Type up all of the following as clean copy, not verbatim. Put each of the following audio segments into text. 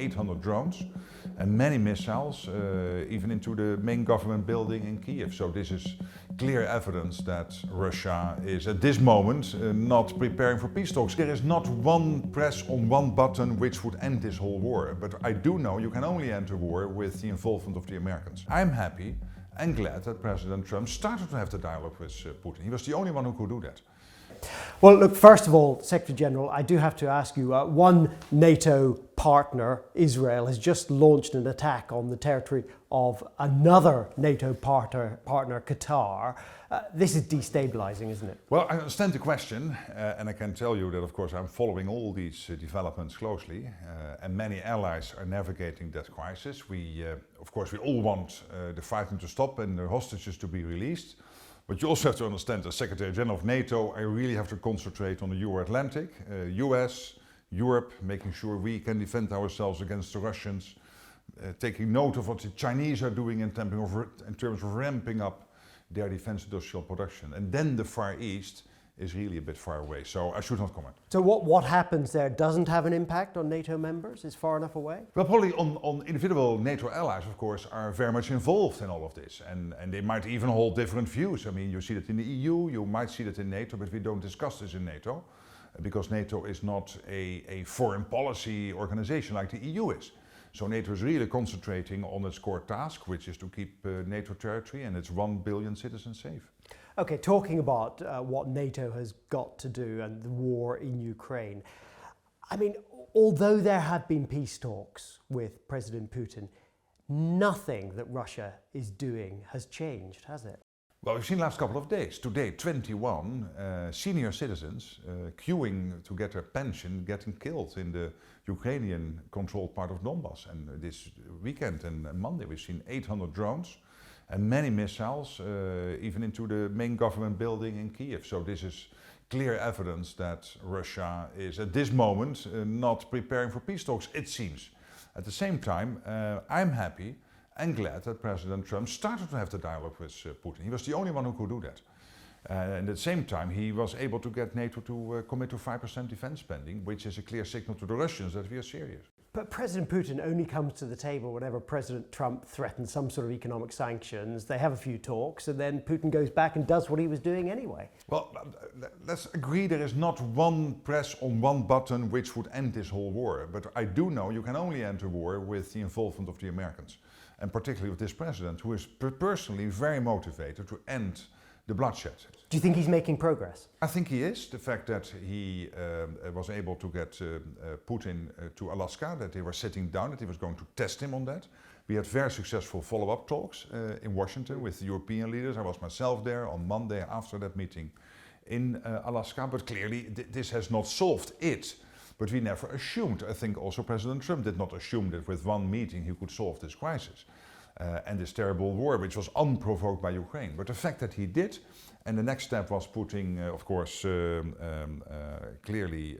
800 drones and many missiles, even into the main government building in Kiev. So this is clear evidence that Russia is at this moment not preparing for peace talks. There is not one press on one button which would end this whole war. But I do know you can only end a war with the involvement of the Americans. I'm happy and glad that President Trump started to have the dialogue with Putin. He was the only one who could do that. Well, look, first of all, Secretary General, I do have to ask you, one NATO partner, Israel, has just launched an attack on the territory of another NATO partner, Qatar. This is destabilizing, isn't it? Well, I understand the question, and I can tell you that, of course, I'm following all these developments closely, and many allies are navigating that crisis. Of course, we all want the fighting to stop and the hostages to be released. But you also have to understand, as Secretary General of NATO, I really have to concentrate on the Euro-Atlantic, US, Europe, making sure we can defend ourselves against the Russians, taking note of what the Chinese are doing in terms of ramping up their defense industrial production. And then the Far East is really a bit far away, so I should not comment. So what happens there doesn't have an impact on NATO members? Is far enough away? Well, probably on individual NATO allies, of course, are very much involved in all of this. And they might even hold different views. I mean, you see that in the EU, you might see that in NATO, but we don't discuss this in NATO, because NATO is not a foreign policy organization like the EU is. So NATO is really concentrating on its core task, which is to keep NATO territory and its 1 billion citizens safe. Okay, talking about what NATO has got to do and the war in Ukraine. I mean, although there have been peace talks with President Putin, nothing that Russia is doing has changed, has it? Well, we've seen the last couple of days. Today, 21 senior citizens queuing to get their pension getting killed in the Ukrainian-controlled part of Donbass. And this weekend and Monday, we've seen 800 drones and many missiles, even into the main government building in Kiev. So this is clear evidence that Russia is at this moment not preparing for peace talks, it seems. At the same time, I'm happy and glad that President Trump started to have the dialogue with Putin. He was the only one who could do that. And at the same time, he was able to get NATO to commit to 5% defense spending, which is a clear signal to the Russians that we are serious. But President Putin only comes to the table whenever President Trump threatens some sort of economic sanctions. They have a few talks, and then Putin goes back and does what he was doing anyway. Well, let's agree there is not one press on one button which would end this whole war. But I do know you can only end a war with the involvement of the Americans. And particularly with this president, who is personally very motivated to end the bloodshed. Do you think he's making progress? I think he is. The fact that he was able to get Putin to Alaska, that they were sitting down, that he was going to test him on that. We had very successful follow-up talks in Washington with the European leaders. I was myself there on Monday after that meeting in Alaska, but clearly this has not solved it. But we never assumed, I think also President Trump did not assume that with one meeting he could solve this crisis. And this terrible war, which was unprovoked by Ukraine. But the fact that he did, and the next step was putting, of course, clearly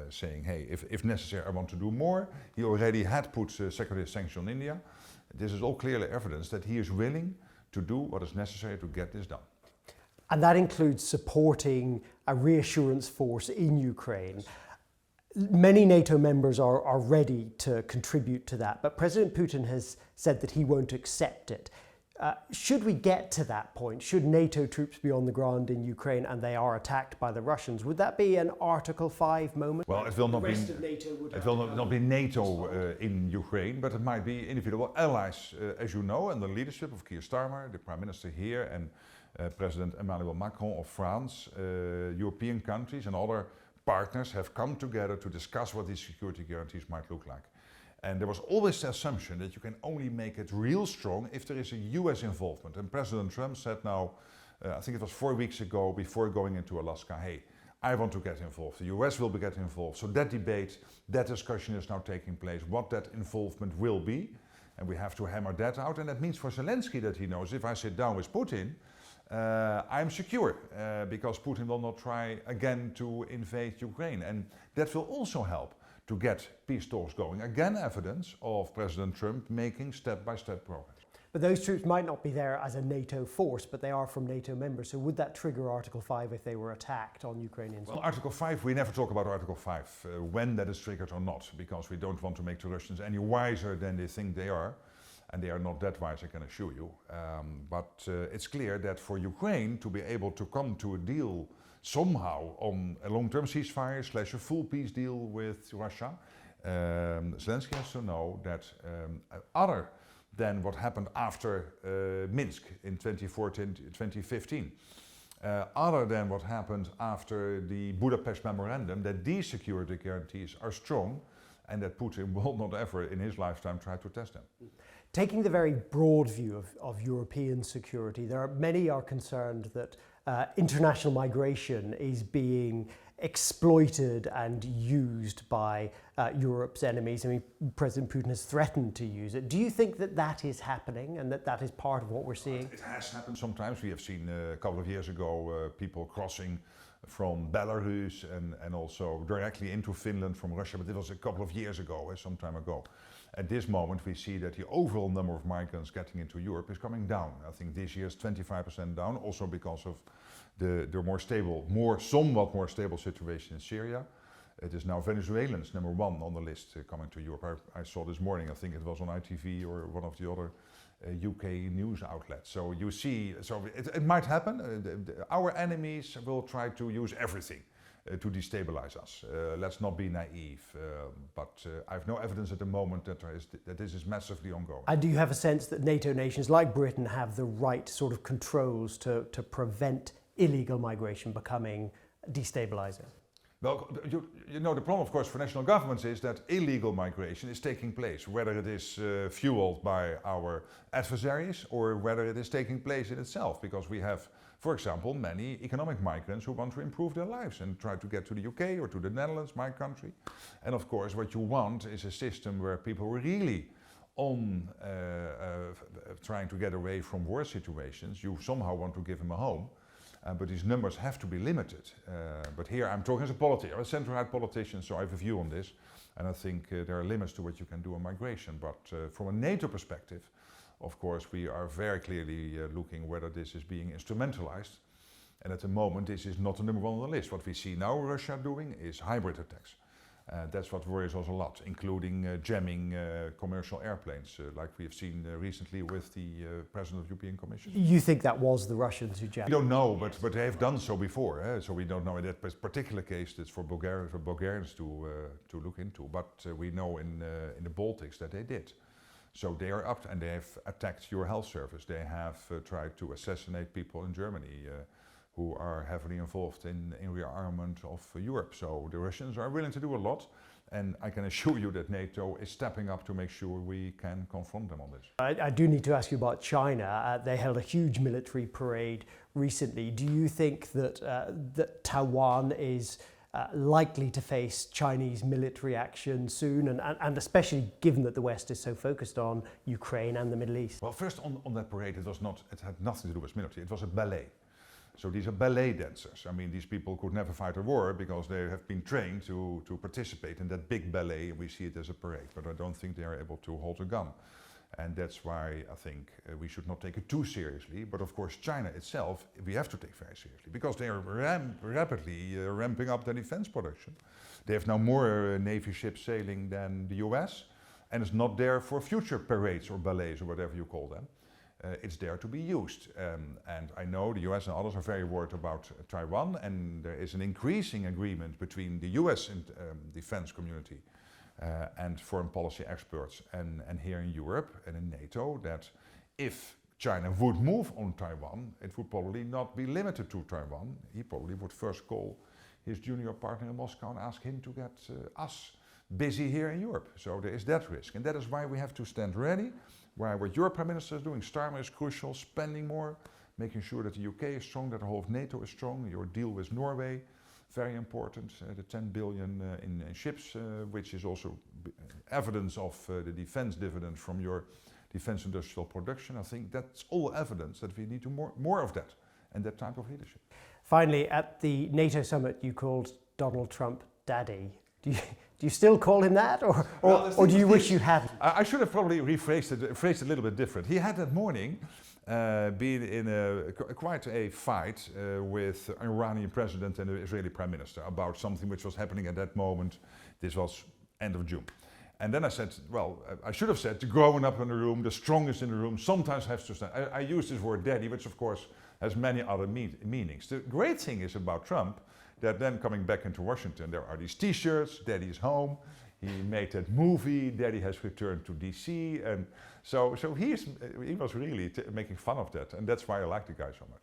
saying, hey, if necessary, I want to do more. He already had put secondary sanctions on India. This is all clearly evidence that he is willing to do what is necessary to get this done. And that includes supporting a reassurance force in Ukraine. Many NATO members are ready to contribute to that, but President Putin has said that he won't accept it. Should we get to that point, should NATO troops be on the ground in Ukraine and they are attacked by the Russians, would that be an Article 5 moment? Well, it will not be NATO in Ukraine, but it might be individual allies, as you know, and the leadership of Keir Starmer, the Prime Minister here, and President Emmanuel Macron of France, European countries and other partners have come together to discuss what these security guarantees might look like. And there was always the assumption that you can only make it real strong if there is a US involvement. And President Trump said now, I think it was 4 weeks ago, before going into Alaska, hey, I want to get involved. The US will get involved. So that debate, that discussion is now taking place, what that involvement will be. And we have to hammer that out. And that means for Zelensky that he knows, if I sit down with Putin, I'm secure because Putin will not try again to invade Ukraine. And that will also help to get peace talks going. Again, evidence of President Trump making step-by-step progress. But those troops might not be there as a NATO force, but they are from NATO members. So would that trigger Article 5 if they were attacked on Ukrainian soil? Well, Article 5, we never talk about Article 5, when that is triggered or not, because we don't want to make the Russians any wiser than they think they are. And they are not that wise, I can assure you. But it's clear that for Ukraine to be able to come to a deal somehow on a long-term ceasefire / a full peace deal with Russia, Zelensky has to know that other than what happened after Minsk in 2014-2015, other than what happened after the Budapest Memorandum, that these security guarantees are strong and that Putin will not ever in his lifetime try to test them. Taking the very broad view of European security, many are concerned that international migration is being exploited and used by Europe's enemies. I mean, President Putin has threatened to use it. Do you think that that is happening and that is part of what we're seeing? It has happened sometimes. We have seen a couple of years ago people crossing from Belarus and also directly into Finland from Russia, but it was a couple of years ago, some time ago. At this moment we see that the overall number of migrants getting into Europe is coming down. I think this year is 25% down, also because of the somewhat more stable situation in Syria. It is now Venezuelans #1 on the list coming to Europe. I saw this morning, I think it was on ITV or one of the other UK news outlets. So you see, it might happen. Our enemies will try to use everything to destabilize us. Let's not be naive, but I have no evidence at the moment that this is massively ongoing. And do you have a sense that NATO nations like Britain have the right sort of controls to prevent illegal migration becoming destabilizing? Well, you know, the problem, of course, for national governments is that illegal migration is taking place, whether it is fueled by our adversaries or whether it is taking place in itself, because we have, for example, many economic migrants who want to improve their lives and try to get to the UK or to the Netherlands, my country. And of course, what you want is a system where people really trying to get away from war situations, you somehow want to give them a home. But these numbers have to be limited. But here I'm talking as a politician, I'm a centre-right politician, so I have a view on this. And I think there are limits to what you can do on migration. But from a NATO perspective, of course, we are very clearly looking whether this is being instrumentalized. And at the moment, this is not the #1 on the list. What we see now Russia doing is hybrid attacks. That's what worries us a lot, including jamming commercial airplanes, like we have seen recently with the President of the European Commission. You think that was the Russians who jammed? We don't know, but they have done so before, so we don't know in that particular case. That's for Bulgarians to look into. But we know in the Baltics that they did. So they are up and they have attacked your health service. They have tried to assassinate people in Germany who are heavily involved in rearmament of Europe. So the Russians are willing to do a lot, and I can assure you that NATO is stepping up to make sure we can confront them on this. I do need to ask you about China. They held a huge military parade recently. Do you think that Taiwan is likely to face Chinese military action soon, and especially given that the West is so focused on Ukraine and the Middle East? Well, first on that parade, it had nothing to do with military. It was a ballet. So these are ballet dancers. I mean, these people could never fight a war because they have been trained to participate in that big ballet. We see it as a parade, but I don't think they are able to hold a gun. And that's why I think we should not take it too seriously. But of course, China itself, we have to take very seriously because they are rapidly ramping up their defense production. They have now more Navy ships sailing than the US, and it's not there for future parades or ballets or whatever you call them. It's there to be used. And I know the US and others are very worried about Taiwan, and there is an increasing agreement between the US and defense community and foreign policy experts and here in Europe and in NATO that if China would move on Taiwan, it would probably not be limited to Taiwan. He probably would first call his junior partner in Moscow and ask him to get us busy here in Europe. So there is that risk, and that is why we have to stand ready. Why what your Prime Minister is doing, Starmer, is crucial, spending more, making sure that the UK is strong, that the whole of NATO is strong, your deal with Norway, very important, the 10 billion in ships, which is also evidence of the defense dividend from your defense industrial production. I think that's all evidence that we need to more of that, and that type of leadership. Finally, at the NATO summit, you called Donald Trump daddy. Do you still call him that, or do you wish you hadn't? I should have probably phrased it a little bit different. He had that morning been in quite a fight with an Iranian president and the Israeli prime minister about something which was happening at that moment. This was end of June. And then I said, well, I should have said, the growing up in the room, the strongest in the room, sometimes has to stand. I use this word daddy, which of course has many other meanings. The great thing is about Trump, that then coming back into Washington, there are these t-shirts, daddy is home. He made that movie, daddy has returned to DC. And so he was really making fun of that. And that's why I like the guy so much.